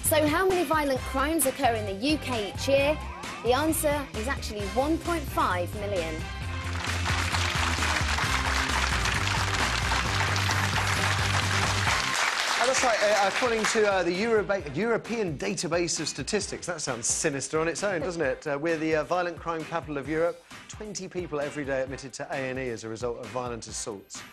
So how many violent crimes occur in the UK each year? The answer is actually 1.5 million. That's right, according to the European Database of Statistics. That sounds sinister on its own, doesn't it? We're the violent crime capital of Europe. 20 people every day admitted to A&E as a result of violent assaults.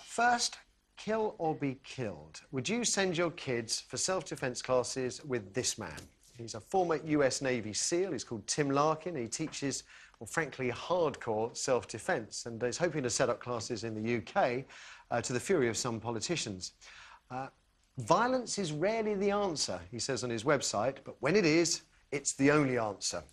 First, kill or be killed. Would you send your kids for self-defence classes with this man? He's a former US Navy SEAL. He's called Tim Larkin. He teaches, well, frankly, hardcore self-defence, and he's hoping to set up classes in the UK to the fury of some politicians. Violence is rarely the answer, he says on his website, but when it is, it's the only answer.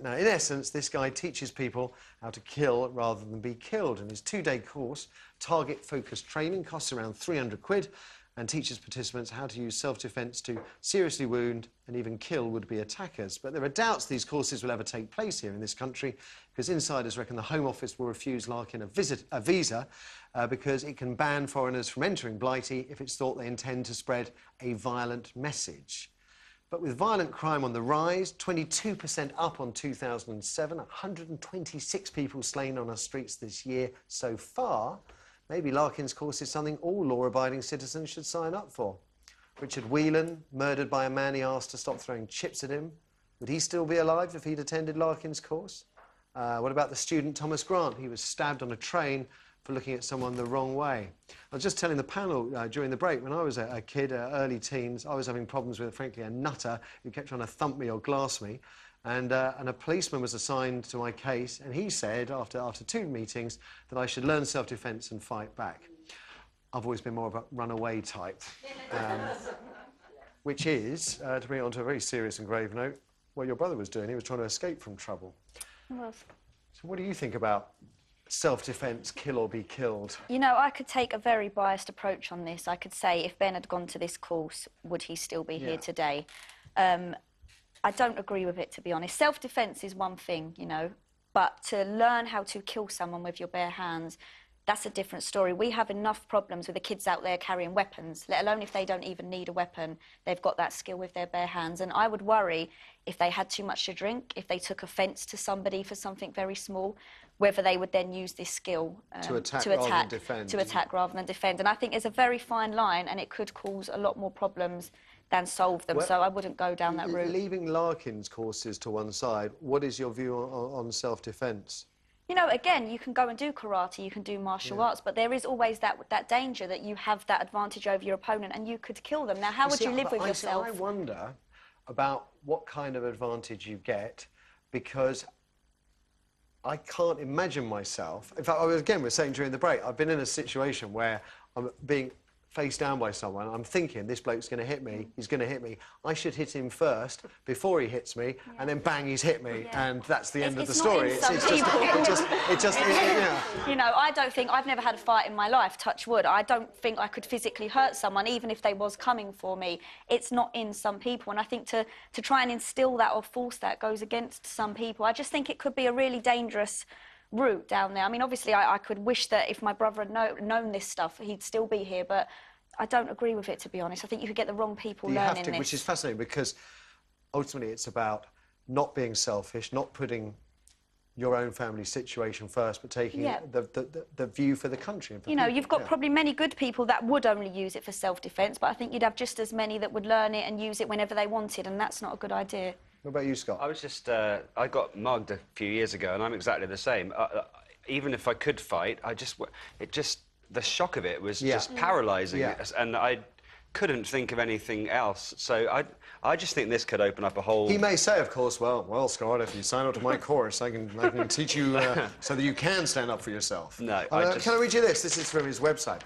Now, in essence, this guy teaches people how to kill rather than be killed, and his two-day course, target-focused training, costs around 300 quid, and teaches participants how to use self-defence to seriously wound and even kill would-be attackers. But there are doubts these courses will ever take place here in this country, because insiders reckon the Home Office will refuse Larkin a visa because it can ban foreigners from entering Blighty if it's thought they intend to spread a violent message. But with violent crime on the rise, 22% up on 2007, 126 people slain on our streets this year so far, maybe Larkin's course is something all law-abiding citizens should sign up for. Richard Whelan, murdered by a man he asked to stop throwing chips at him. Would he still be alive if he'd attended Larkin's course? What about the student Thomas Grant? He was stabbed on a train for looking at someone the wrong way. I was just telling the panel during the break, when I was a kid, early teens, I was having problems with, frankly, a nutter who kept trying to thump me or glass me. And a policeman was assigned to my case, and he said, after 2 meetings, that I should learn self-defence and fight back. I've always been more of a runaway type, which is, to bring it on to a very serious and grave note, what your brother was doing. He was trying to escape from trouble. Well, so what do you think about self-defence, kill or be killed? You know, I could take a very biased approach on this. I could say, if Ben had gone to this course, would he still be here today? I don't agree with it, to be honest. Self-defence is one thing, you know, but to learn how to kill someone with your bare hands, that's a different story. We have enough problems with the kids out there carrying weapons, let alone if they don't even need a weapon. They've got that skill with their bare hands. And I would worry if they had too much to drink, if they took offence to somebody for something very small, whether they would then use this skill to attack rather than defend. To attack rather than defend. And I think there's a very fine line, and it could cause a lot more problems than solve them. Well, so I wouldn't go down that route. Leaving Larkin's courses to one side, what is your view on self-defence? You know, again, you can go and do karate, you can do martial arts, but there is always that danger that you have that advantage over your opponent and you could kill them. Now, how would you live with yourself? I wonder about what kind of advantage you get, because I can't imagine myself... In fact, again, we're saying during the break, I've been in a situation where I'm being face down by someone. I'm thinking, this bloke's going to hit me, he's going to hit me. I should hit him first before he hits me, and then bang, he's hit me, and that's the end of the story. You know, I don't think... I've never had a fight in my life, touch wood. I don't think I could physically hurt someone, even if they was coming for me. It's not in some people, and I think to try and instill that or force that goes against some people. I just think it could be a really dangerous route down there. I mean, obviously, I could wish that if my brother had known this stuff, he'd still be here, but I don't agree with it, to be honest. I think you could get the wrong people learning this. Which is fascinating, because ultimately it's about not being selfish, not putting your own family situation first, but taking the view for the country. And for you know, you've got probably many good people that would only use it for self-defence, but I think you'd have just as many that would learn it and use it whenever they wanted, and that's not a good idea. What about you, Scott? I was just... I got mugged a few years ago, and I'm exactly the same. Even if I could fight, the shock of it was just paralysing, and I couldn't think of anything else. So I just think this could open up a whole... He may say, of course, well, Scott, if you sign up to my course, I can teach you so that you can stand up for yourself. No, Can I read you this? This is from his website.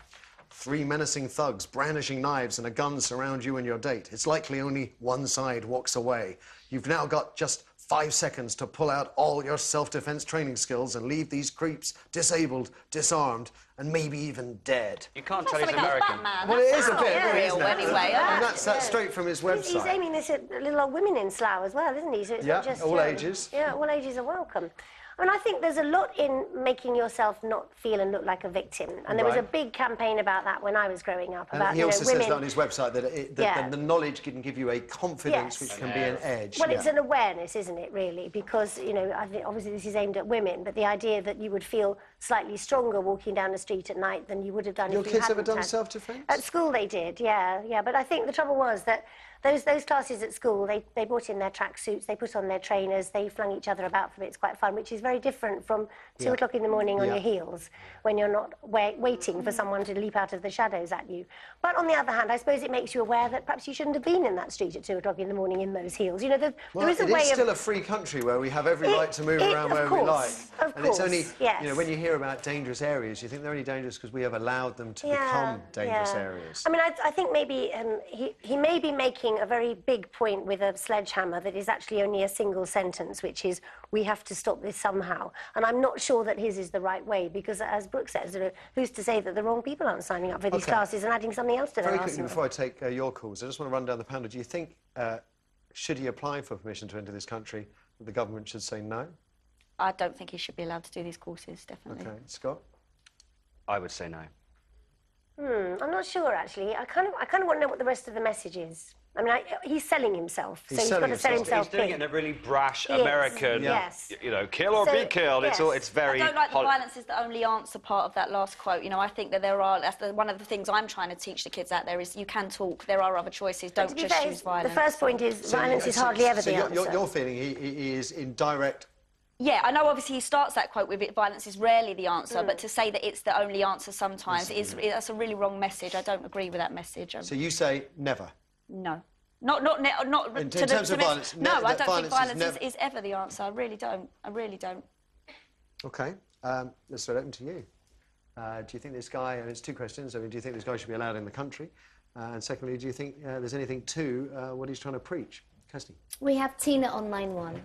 3 menacing thugs brandishing knives and a gun surround you and your date. It's likely only one side walks away. You've now got just 5 seconds to pull out all your self-defence training skills and leave these creeps disabled, disarmed, and maybe even dead. You can't tell he's American. Well, it is a bit, isn't it? Anyway, and that's straight from his website. He's aiming this at little old women in Slough as well, isn't he? So it's not just, all ages. Yeah, all ages are welcome. I mean, I think there's a lot in making yourself not feel and look like a victim. And there was a big campaign about that when I was growing up. About, and he also women... says that on his website, that the knowledge can give you a confidence which can be an edge. Well, it's an awareness, isn't it, really? Because, you know, I think obviously this is aimed at women, but the idea that you would feel slightly stronger walking down the street at night than you would have done if you hadn't. Your kids ever done self-defence? At school they did, yeah. But I think the trouble was that those classes at school, they brought in their tracksuits, they put on their trainers, they flung each other about for a bit. It's quite fun, which is very different from 2 o'clock in the morning on your heels when you're not waiting for someone to leap out of the shadows at you. But on the other hand, I suppose it makes you aware that perhaps you shouldn't have been in that street at 2 o'clock in the morning in those heels. You know, there is a way of... It is still a free country where we have every right to move around wherever we like. Of course, it's only, you know, when you hear about dangerous areas, you think they're only dangerous because we have allowed them to become dangerous areas. I mean, I think maybe he may be making a very big point with a sledgehammer that is actually only a single sentence, which is, we have to stop this somehow. And I'm not sure that his is the right way, because as Brooke says, who's to say that the wrong people aren't signing up for these classes and adding something else to their Very arsenal? quickly, before I take your calls, I just want to run down the panel. Do you think, should he apply for permission to enter this country, that the government should say no? I don't think he should be allowed to do these courses, definitely. OK. Scott? I would say no. I'm not sure, actually. I kind of want to know what the rest of the message is. I mean, he's selling himself, so he's got to sell himself. He's doing it in a really brash American, you know, kill or be killed. It's very. I don't like the violence is the only answer part of that last quote. You know, I think that one of the things I'm trying to teach the kids out there is you can talk. There are other choices. Don't just choose violence. The first point is violence is hardly ever the answer. You're feeling he is in direct. Yeah, I know obviously he starts that quote with violence is rarely the answer, but to say that it's the only answer sometimes that's a really wrong message. I don't agree with that message. So you say never? No. Not in terms of violence. No, I don't think violence is ever the answer. I really don't. OK. Let's throw it open to you. Do you think this guy, and it's 2 questions, I mean, do you think this guy should be allowed in the country? And secondly, do you think there's anything to what he's trying to preach? Kirsty? We have Tina on line 1.